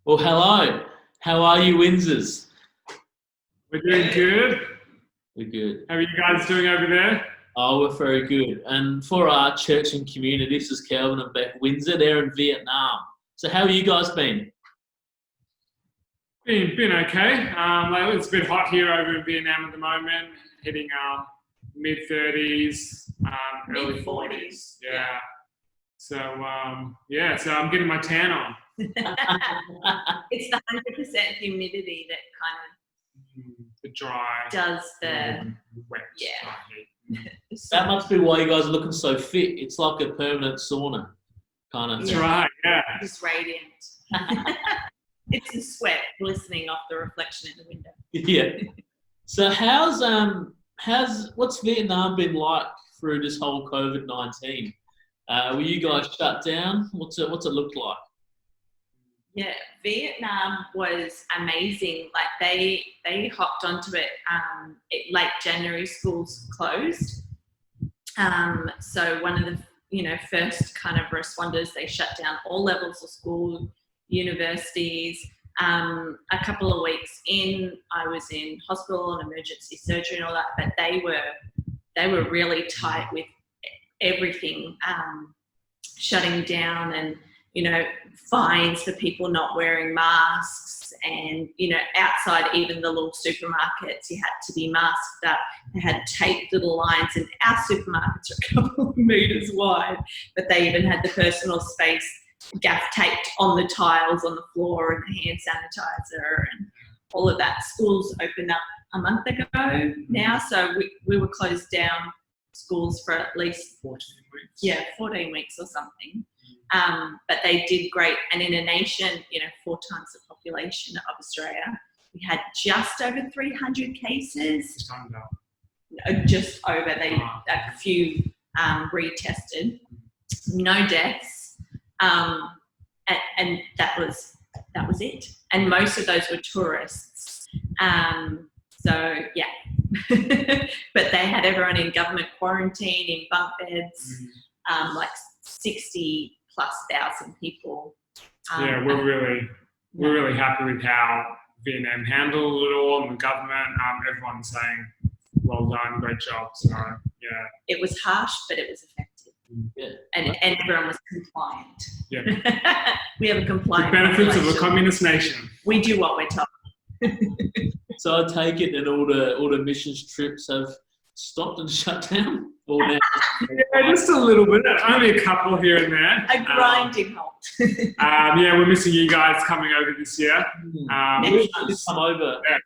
Well, hello. How are you, Windsors? We're doing good. We're good. How are you guys doing over there? Oh, we're very good. And for our church and community, this is Kelvin and Rebekah Windsor. They're in Vietnam. So how have you guys been? Been okay. Like, it's a bit hot here over in Vietnam at the moment, hitting mid 30s, early Mid 40s. Yeah. So so I'm getting my tan on. It's the 100% humidity that kind The dry, of does the wet, yeah. dry heat. That must be why you guys are looking so fit. It's like a permanent sauna, kind of. That's right. Yeah. just radiant. It's the sweat glistening off the reflection in the window. Yeah. So what's Vietnam been like through this whole COVID-19? Were you guys shut down? What's it looked like? Yeah, Vietnam was amazing. Like they hopped onto it. Late January, schools closed. So one of the first kind of responders, they shut down all levels of school, universities. A couple of weeks in, I was in hospital and emergency surgery and all that. But they were really tight with everything shutting down and fines for people not wearing masks and outside even the little supermarkets you had to be masked up. They had taped little lines and our supermarkets are a couple of meters wide, but they even had the personal space gaff taped on the tiles on the floor and the hand sanitizer and all of that. Schools opened up a month ago now, so we were closed down schools for at least 14 weeks. Yeah, 14 weeks or something. But they did great. And in a nation, 4 times the population of Australia, we had just over 300 cases. Just over. A few retested. No deaths. And that was it. And most of those were tourists. So yeah, but they had everyone in government quarantine in bunk beds, like 60,000+ people. Yeah, we're really happy with how Vietnam handled it all, and the government. Everyone's saying, "Well done, great job." So yeah, it was harsh, but it was effective. Yeah. And everyone was compliant. Yeah, we have a compliant. the benefits of a population. communist nation. We do what we're told. So I take it that all the missions trips have stopped and shut down? Or now? Yeah, just a little bit. Only a couple here and there. A grinding halt. Yeah, we're missing you guys coming over this year. We were meant to come over. Yeah.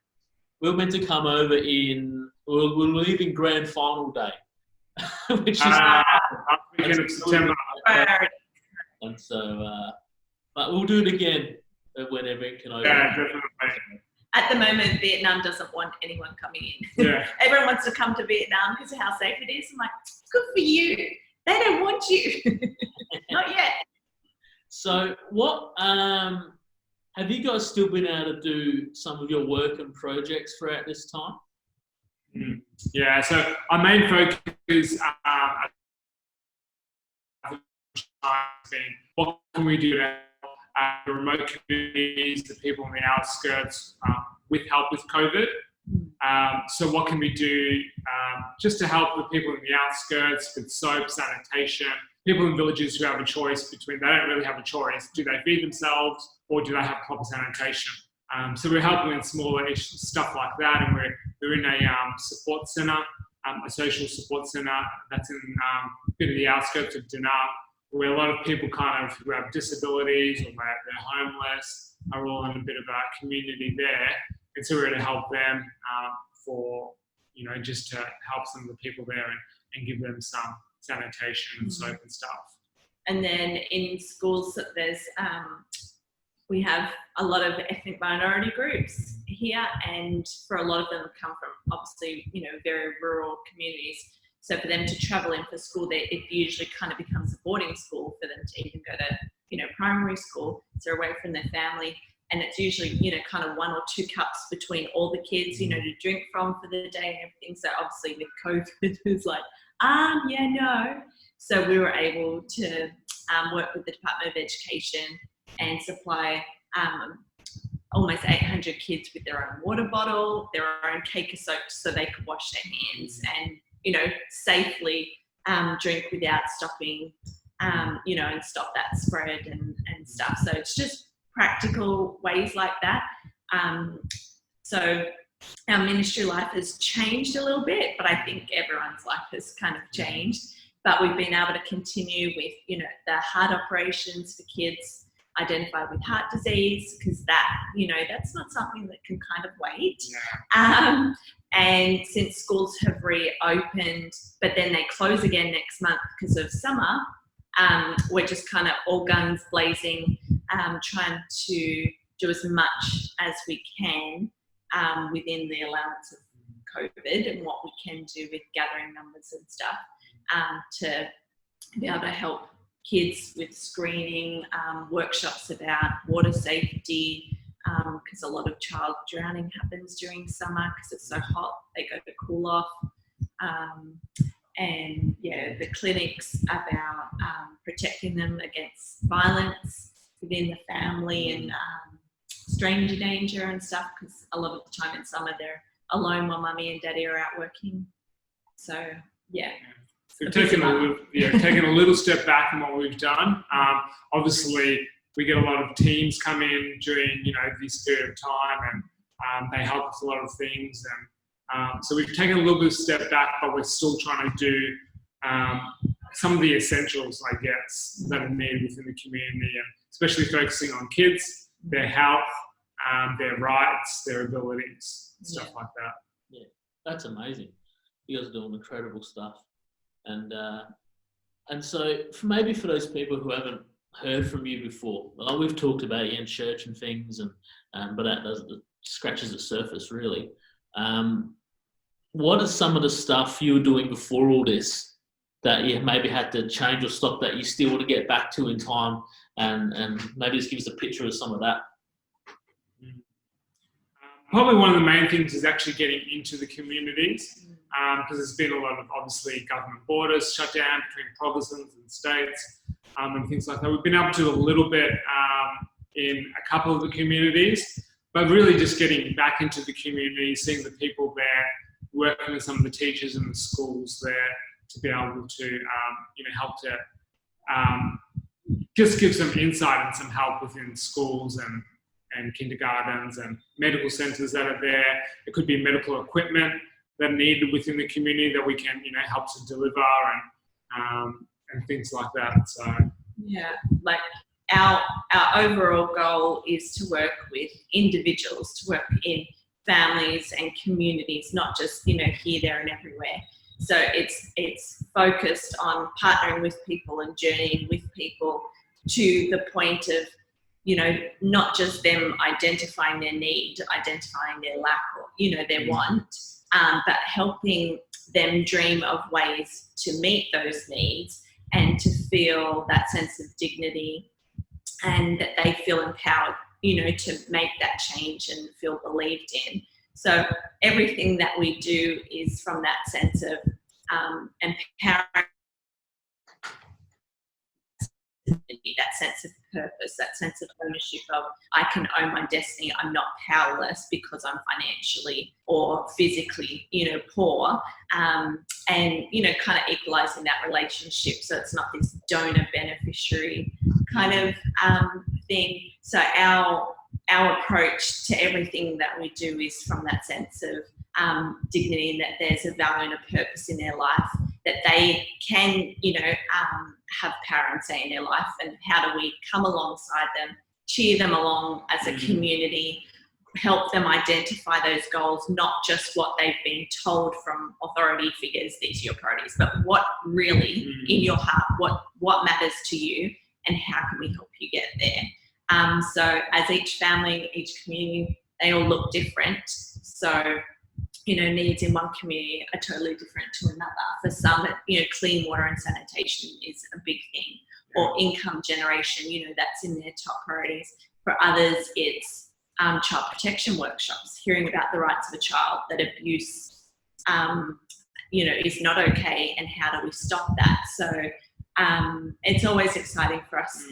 We were meant to come over we'll leave in grand final day, which is weekend of September. And so, but we'll do it again whenever it can open. Yeah, definitely. At the moment, Vietnam doesn't want anyone coming in. Yeah. Everyone wants to come to Vietnam because of how safe it is. I'm like, good for you. They don't want you. Not yet. So what, have you guys still been able to do some of your work and projects throughout this time? Yeah, so our main focus has been what can we do to help the remote communities, the people in the outskirts, with help with COVID. So what can we do just to help the people in the outskirts with soap, sanitation, people in villages who have a choice between, they don't really have a choice, do they feed themselves or do they have proper sanitation? So we're helping with smaller stuff like that, and we're in a support centre, a social support centre that's in a bit of the outskirts of Da Nang, where a lot of people kind of who have disabilities or they're homeless are all in a bit of a community there. And so we're going to help them just to help some of the people there and give them some sanitation and soap and stuff. And then in schools, we have a lot of ethnic minority groups here, and for a lot of them come from obviously, very rural communities. So for them to travel in for school, it usually kind of becomes a boarding school for them to even go to, primary school. So they're away from their family. And it's usually, kind of 1 or 2 cups between all the kids, to drink from for the day and everything. So obviously with COVID, it's like, no. So we were able to work with the Department of Education and supply almost 800 kids with their own water bottle, their own cake of soap so they could wash their hands and, safely drink without stopping, and stop that spread and stuff. So it's just practical ways like that. So our ministry life has changed a little bit, but I think everyone's life has kind of changed. But we've been able to continue with, the heart operations for kids identified with heart disease, because that's not something that can kind of wait. Yeah. And since schools have reopened, but then they close again next month because of summer, we're just kind of all guns blazing, trying to do as much as we can within the allowance of COVID and what we can do with gathering numbers and stuff, to be able to help kids with screening, workshops about water safety, because a lot of child drowning happens during summer because it's so hot, they go to cool off. And the clinics about protecting them against violence within the family and stranger danger and stuff, because a lot of the time in summer they're alone while mummy and daddy are out working. So we've taken a little step back from what we've done. Obviously, we get a lot of teams come in during this period of time, and they help with a lot of things. And so we've taken a little bit of step back, but we're still trying to do some of the essentials, I guess, that are needed within the community, and especially focusing on kids, their health, their rights, their abilities, stuff like that. Yeah, that's amazing. You guys are doing incredible stuff. And so maybe for those people who haven't heard from you before, we've talked about you in church and things, but that scratches the surface really. What is some of the stuff you were doing before all this that you maybe had to change or stop that you still want to get back to in time, and maybe just give us a picture of some of that? Probably one of the main things is actually getting into the communities, because there's been a lot of, obviously, government borders shut down between provinces and states, and things like that. We've been able to do a little bit in a couple of the communities, but really just getting back into the community, seeing the people there, working with some of the teachers in the schools there to be able to, help to just give some insight and some help within schools and kindergartens and medical centres that are there. It could be medical equipment that are needed within the community that we can, help to deliver and things like that. So like our overall goal is to work with individuals, to work in families and communities, not just here, there, and everywhere. So it's focused on partnering with people and journeying with people to the point of not just them identifying their need, identifying their lack or their want, but helping them dream of ways to meet those needs and to feel that sense of dignity, and that they feel empowered, to make that change and feel believed in. So everything that we do is from that sense of empowering, that sense of purpose, that sense of ownership of, I can own my destiny. I'm not powerless because I'm financially or physically, poor, and kind of equalizing that relationship, so it's not this donor beneficiary kind of thing. So our approach to everything that we do is from that sense of dignity, and that there's a value and a purpose in their life, that they can, have power and say in their life, and how do we come alongside them, cheer them along as a community, help them identify those goals, not just what they've been told from authority figures, these are your priorities, but what really in your heart, what matters to you, and how can we help you get there. So as each family, each community, they all look different. So needs in one community are totally different to another. For some, clean water and sanitation is a big thing, or income generation, that's in their top priorities. For others, it's child protection workshops, hearing about the rights of a child, that abuse, is not okay, and how do we stop that? So it's always exciting for us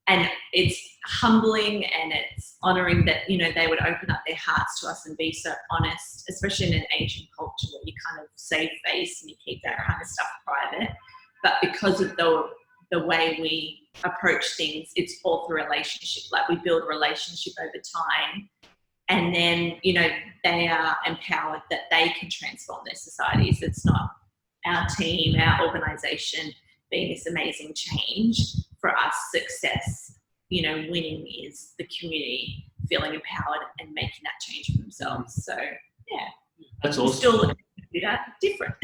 and it's humbling, and it's honoring that, you know, they would open up their hearts to us and be so honest, especially in an Asian culture where you kind of save face and you keep that kind of stuff private. But because of the way we approach things, it's all through relationship. Like, we build a relationship over time, and then, you know, they are empowered that they can transform their societies. It's not our team, our organisation being this amazing change. For us, success, you know, winning is the community feeling empowered and making that change for themselves. So, yeah. That's awesome. Still do that different.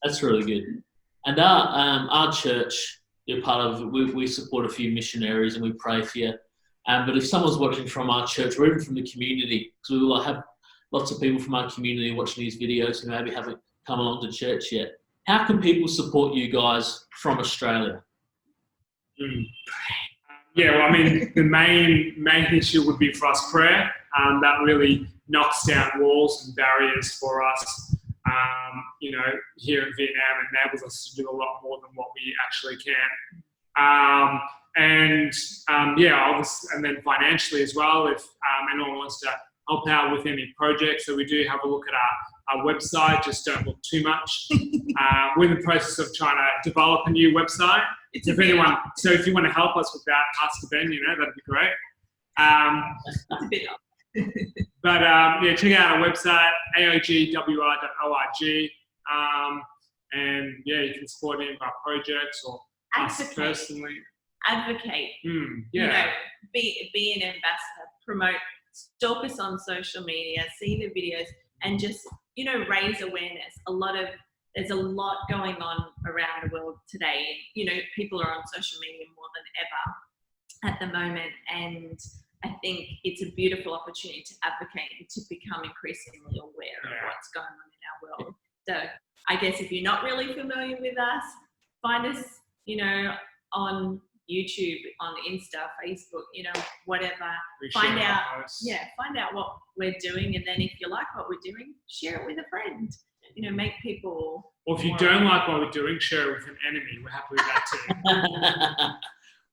That's really good. And our church, you're part of, we support a few missionaries and we pray for you. But if someone's watching from our church or even from the community, because we will have lots of people from our community watching these videos who maybe haven't come along to church yet, how can people support you guys from Australia? Yeah, well, I mean, the main issue would be for us prayer. That really knocks down walls and barriers for us, you know, here in Vietnam, and enables us to do a lot more than what we actually can. Yeah, obviously, and then financially as well, if anyone wants to help out with any projects. So we do have a look at our website, just don't look too much. We're in the process of trying to develop a new website. So if you want to help us with that, ask Ben, you know, that'd be great. But yeah, check out our website, aogwi.org. And yeah, you can support any of our projects or us personally. Advocate. Yeah. You know, be an ambassador, promote, stalk us on social media, see the videos, and just, you know, raise awareness. There's a lot going on around the world today. You know, people are on social media more than ever at the moment, and I think it's a beautiful opportunity to advocate and to become increasingly aware of what's going on in our world. So I guess if you're not really familiar with us, find us, you know, on YouTube, on Insta, Facebook, you know, whatever. Find out what we're doing, and then if you like what we're doing, share it with a friend. You know, make people. Or if you don't like what we're doing, share it with an enemy. We're happy with that too.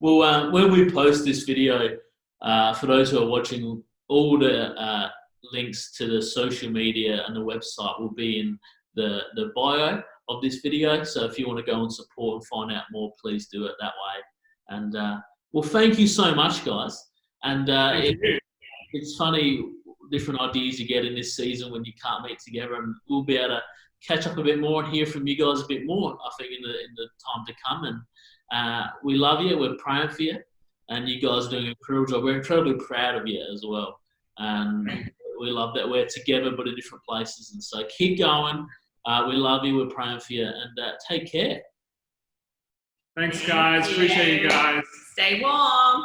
Well, when we post this video, for those who are watching, all the links to the social media and the website will be in the bio of this video. So if you want to go and support and find out more, please do it that way. And well, thank you so much, guys. And it's funny, different ideas you get in this season when you can't meet together, and we'll be able to catch up a bit more and hear from you guys a bit more, I think, in the time to come. And we love you. We're praying for you, and you guys are doing an incredible job. We're incredibly proud of you as well. And we love that we're together but in different places. And so keep going. We love you. We're praying for you, and take care. Thanks, guys. Appreciate you guys. Stay warm.